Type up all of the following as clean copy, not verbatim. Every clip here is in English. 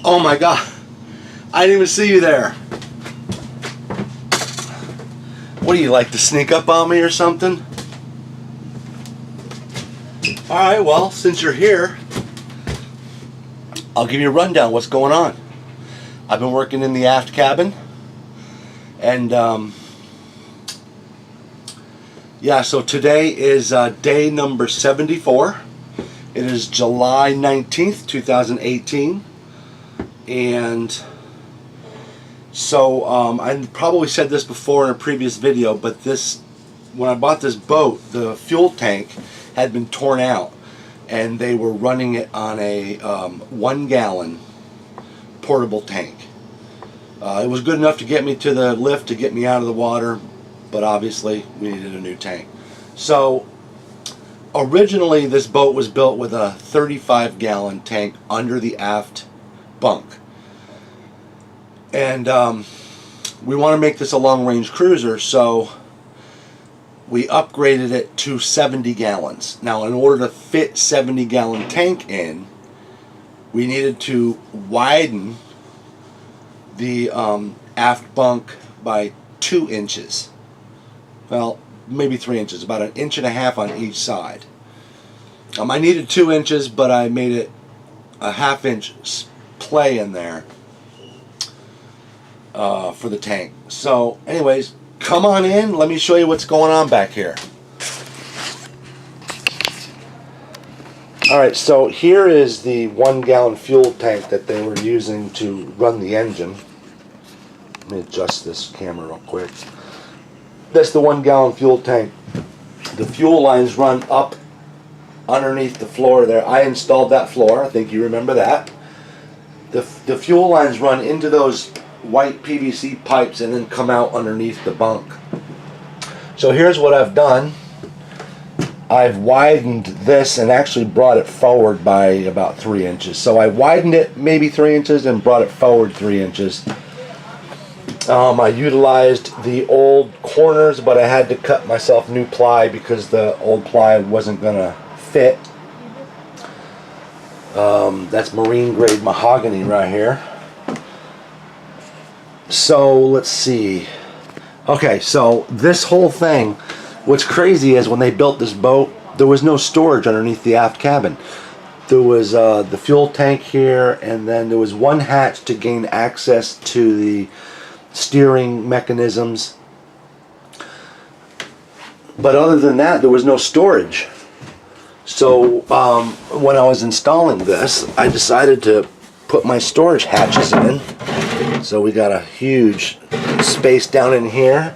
Oh my God, I didn't even see you there. What do you like to sneak up on me or something? Alright, well, since you're here, I'll give you a rundown what's going on. I've been working in the aft cabin, and yeah, so today is day number 74. It is July 19th, 2018, and so I probably said this before in a previous video, but when I bought this boat, the fuel tank had been torn out, and they were running it on a 1 gallon portable tank. It was good enough to get me to the lift, to get me out of the water, but obviously we needed a new tank. So originally this boat was built with a 35 gallon tank under the aft bunk, and we want to make this a long range cruiser, so we upgraded it to 70 gallons. Now, in order to fit 70 gallon tank in, we needed to widen the aft bunk by 2 inches. Well, maybe 3 inches, about 1.5 inches on each side. I needed 2 inches, but I made it a 1/2 inch play in there for the tank. So anyways, come on in, let me show you what's going on back here. Alright, so here is the 1 gallon fuel tank that they were using to run the engine. Let me adjust this camera real quick. That's the 1 gallon fuel tank. The fuel lines run up underneath the floor there. I installed that floor, I think you remember that. The fuel lines run into those white PVC pipes and then come out underneath the bunk. So here's what I've done. I've widened this and actually brought it forward by about 3 inches. So I widened it maybe 3 inches and brought it forward 3 inches. I utilized the old corners, but I had to cut myself new ply because the old ply wasn't gonna fit. That's marine grade mahogany right here. So let's see. Okay, so this whole thing, what's crazy is when they built this boat, there was no storage underneath the aft cabin. There was the fuel tank here, and then there was one hatch to gain access to the steering mechanisms. But other than that, there was no storage. So when I was installing this, I decided to put my storage hatches in. So we got a huge space down in here,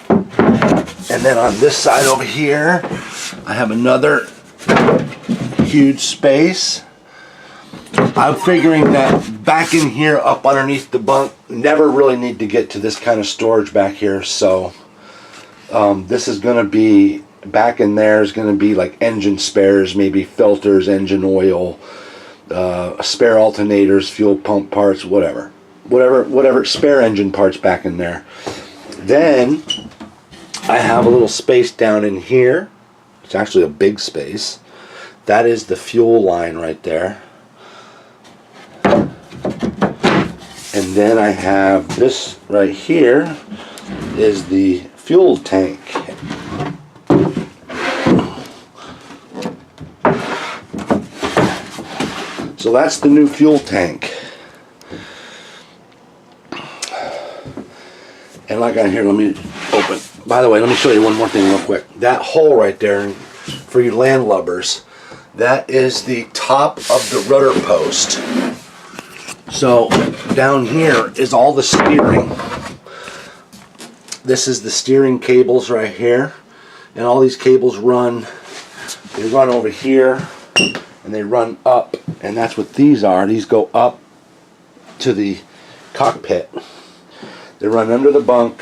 and then on this side over here I have another huge space. I'm figuring that back in here up underneath the bunk, never really need to get to this kind of storage back here, so this is going to be, back in there is going to be like engine spares, maybe filters, engine oil, spare alternators, fuel pump parts, whatever spare engine parts back in there. Then I have a little space down in here. It's actually a big space. That is the fuel line right there. And then I have this right here is the fuel tank. So that's the new fuel tank. And like on here, let me open. By the way, let me show you one more thing real quick. That hole right there, for you landlubbers, that is the top of the rudder post. So down here is all the steering. This is the steering cables right here, and all these cables run. They run over here, and they run up, and that's what these are. These go up to the cockpit. They run under the bunk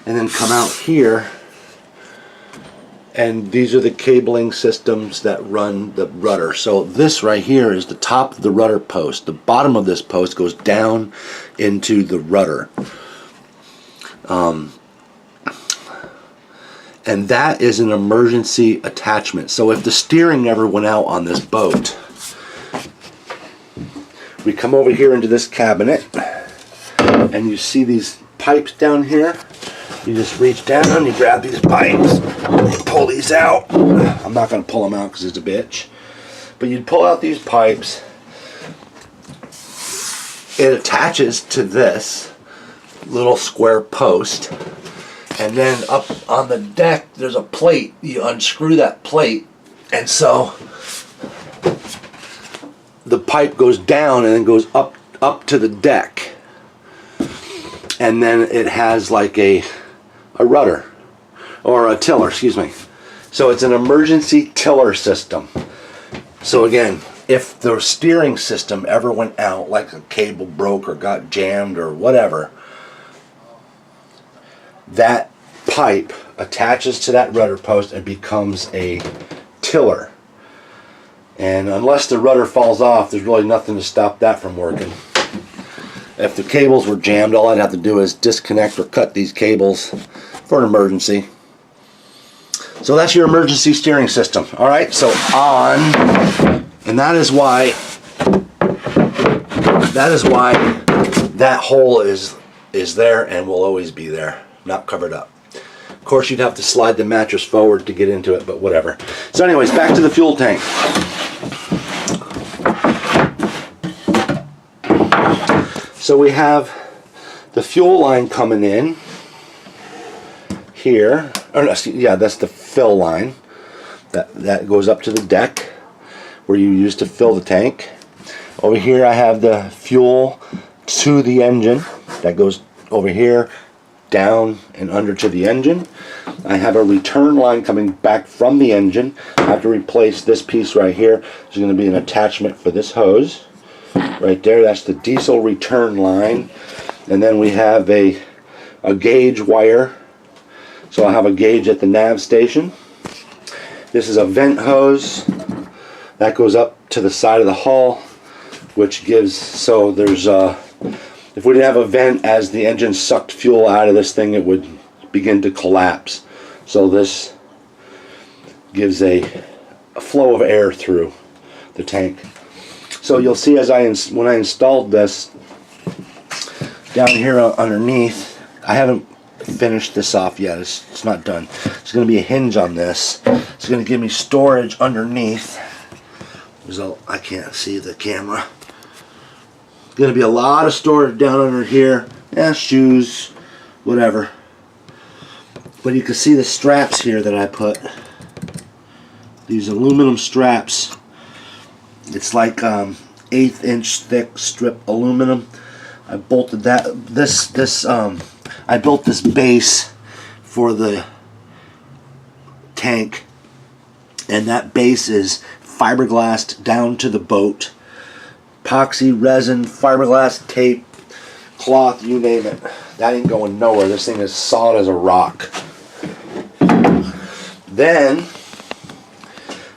and then come out here, and these are the cabling systems that run the rudder. So this right here is the top of the rudder post. The bottom of this post goes down into the rudder. And that is an emergency attachment. So if the steering ever went out on this boat, we come over here into this cabinet, and you see these pipes down here. You just reach down, you grab these pipes, you pull these out. I'm not going to pull them out because it's a bitch. But you pull out these pipes. It attaches to this little square post. And then up on the deck, there's a plate. You unscrew that plate. And so the pipe goes down and then goes up to the deck. And then it has like a rudder, or a tiller, excuse me. So it's an emergency tiller system. So again, if the steering system ever went out, like a cable broke or got jammed or whatever, that pipe attaches to that rudder post and becomes a tiller. And unless the rudder falls off, there's really nothing to stop that from working. If the cables were jammed, all I'd have to do is disconnect or cut these cables for an emergency. So that's your emergency steering system. All right, so on, and that is why that hole is there and will always be there, not covered up. Of course, you'd have to slide the mattress forward to get into it, but whatever. So anyways, back to the fuel tank. So we have the fuel line coming in here. Yeah, that's the fill line. That goes up to the deck where you use to fill the tank. Over here I have the fuel to the engine. That goes over here, down and under to the engine. I have a return line coming back from the engine. I have to replace this piece right here. There's going to be an attachment for this hose. Right there, that's the diesel return line. And then we have a gauge wire. So I have a gauge at the nav station. This is a vent hose that goes up to the side of the hull, which gives, so there's if we didn't have a vent, as the engine sucked fuel out of this thing, it would begin to collapse. So this gives a flow of air through the tank. So you'll see when I installed this down here underneath, I haven't finished this off yet. It's not done. There's going to be a hinge on this. It's going to give me storage underneath. I can't see the camera. There's going to be a lot of storage down under here. Shoes, whatever. But you can see the straps here that I put. These aluminum straps. It's like 1/8 inch thick strip aluminum. I bolted that. I built this base for the tank, and that base is fiberglassed down to the boat. Epoxy, resin, fiberglass, tape, cloth, you name it. That ain't going nowhere. This thing is solid as a rock. Then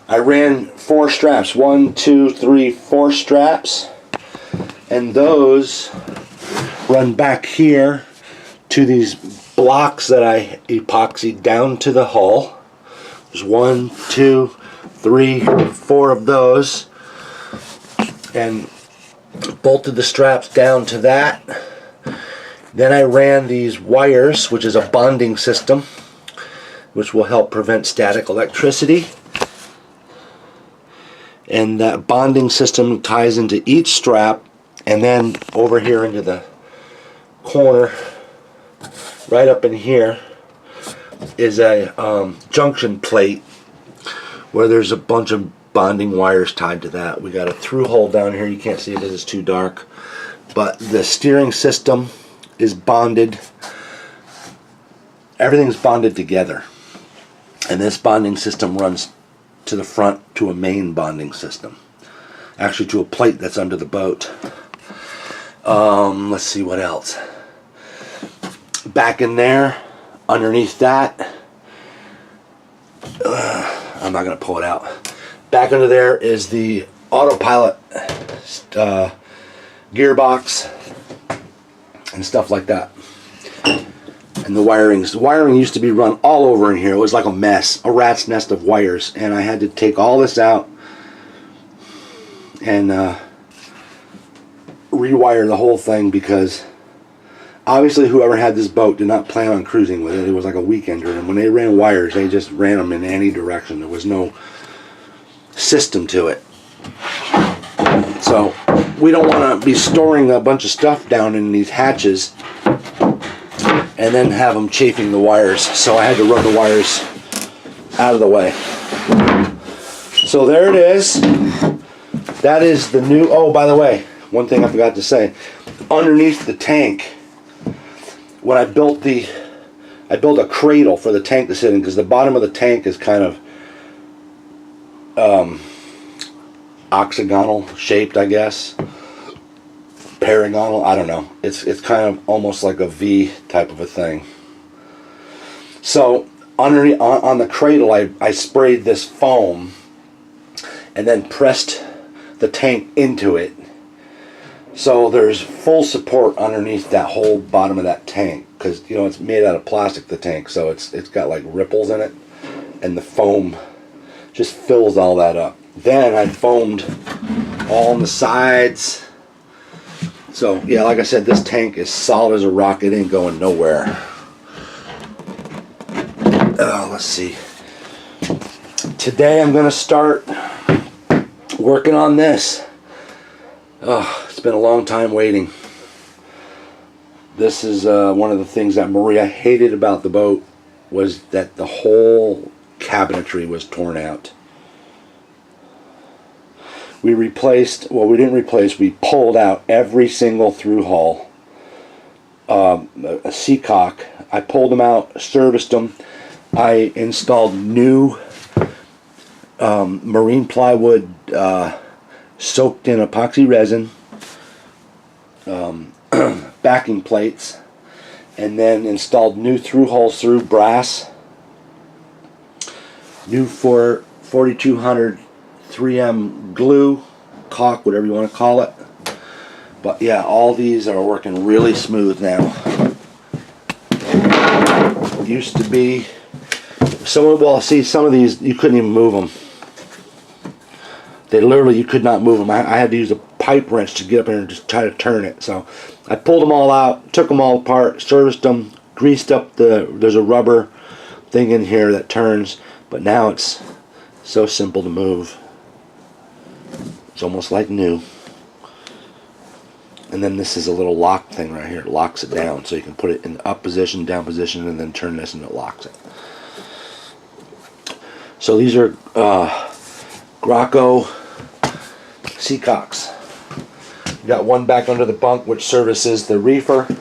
I ran 4 straps. 1, 2, 3, 4 straps. And those run back here to these blocks that I epoxied down to the hull. There's 1, 2, 3, 4 of those. And bolted the straps down to that. Then I ran these wires, which is a bonding system, which will help prevent static electricity. And that bonding system ties into each strap, and then over here into the corner, right up in here, is a junction plate where there's a bunch of bonding wires tied to that. We got a through hole down here. You can't see it because it's too dark. But the steering system is bonded. Everything's bonded together. And this bonding system runs to the front to a main bonding system. Actually to a plate that's under the boat. Let's see what else. Back in there, underneath that, I'm not going to pull it out. Back under there is the autopilot gearbox and stuff like that. And the wiring used to be run all over in here. It was like a mess, a rat's nest of wires, and I had to take all this out and rewire the whole thing, because obviously whoever had this boat did not plan on cruising with it. It was like a weekender, and when they ran wires, they just ran them in any direction. There was no system to it. So we don't want to be storing a bunch of stuff down in these hatches and then have them chafing the wires. So I had to run the wires out of the way. So there it is. That is the new, oh, by the way, one thing I forgot to say. Underneath the tank, when I built a cradle for the tank to sit in, because the bottom of the tank is kind of octagonal shaped, I guess. Paragonal, I don't know. It's kind of almost like a V type of a thing. So underneath on the cradle, I sprayed this foam and then pressed the tank into it. So there's full support underneath that whole bottom of that tank, because you know it's made out of plastic, the tank, so it's got like ripples in it, and the foam just fills all that up. Then I foamed all on the sides. So yeah, like I said, this tank is solid as a rock. It ain't going nowhere. Let's see. Today I'm gonna start working on this. Oh, it's been a long time waiting. This is one of the things that Maria hated about the boat, was that the whole cabinetry was torn out. We replaced, well, we didn't replace, we pulled out every single through hull, a seacock. I pulled them out, serviced them. I installed new marine plywood soaked in epoxy resin, backing plates, and then installed new through hulls through brass, new 4200 3M glue, caulk, whatever you want to call it. But yeah, all these are working really smooth now. Used to be, well, see, some of these you couldn't even move them. They literally, you could not move them. I had to use a pipe wrench to get up there and just try to turn it. So I pulled them all out, took them all apart, serviced them, greased up there's a rubber thing in here that turns, but now it's so simple to move. It's almost like new. And then this is a little lock thing right here. It locks it down, so you can put it in up position, down position, and then turn this and it locks it. So these are Graco Seacocks. You got one back under the bunk, which services the reefer. You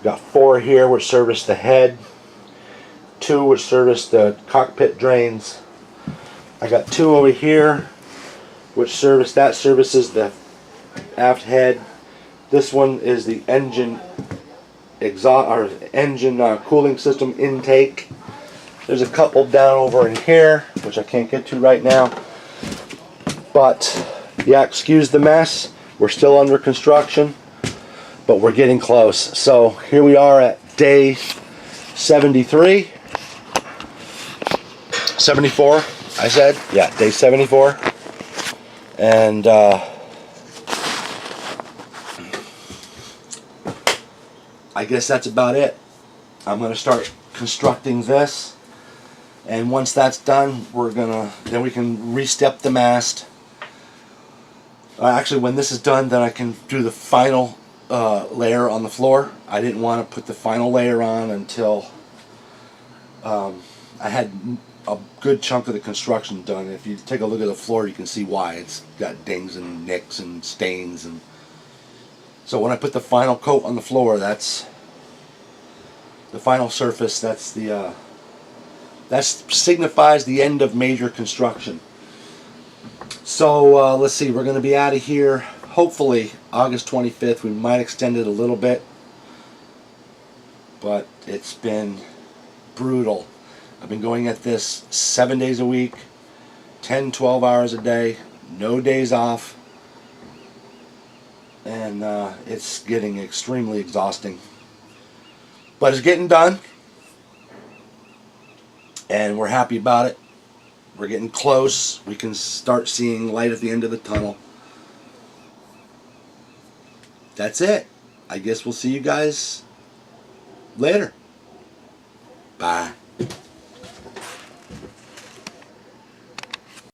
got 4 here, which service the head. 2 which service the cockpit drains. I got 2 over here, which services the aft head. This one is the engine exhaust, or engine cooling system intake. There's a couple down over in here, which I can't get to right now. But yeah, excuse the mess. We're still under construction, but we're getting close. So here we are at day 73. 74, I said. Yeah, day 74. And I guess that's about it. I'm going to start constructing this, and once that's done, then we can re-step the mast. Actually, when this is done, then I can do the final layer on the floor. I didn't want to put the final layer on until I had a good chunk of the construction done. If you take a look at the floor, you can see why. It's got dings and nicks and stains, and so when I put the final coat on the floor, that's the final surface. That signifies the end of major construction. So let's see, we're going to be out of here hopefully August 25th. We might extend it a little bit, but it's been brutal. I've been going at this 7 days a week, 10, 12 hours a day, no days off, and it's getting extremely exhausting. But it's getting done, and we're happy about it. We're getting close. We can start seeing light at the end of the tunnel. that's it. I guess we'll see you guys later. Bye.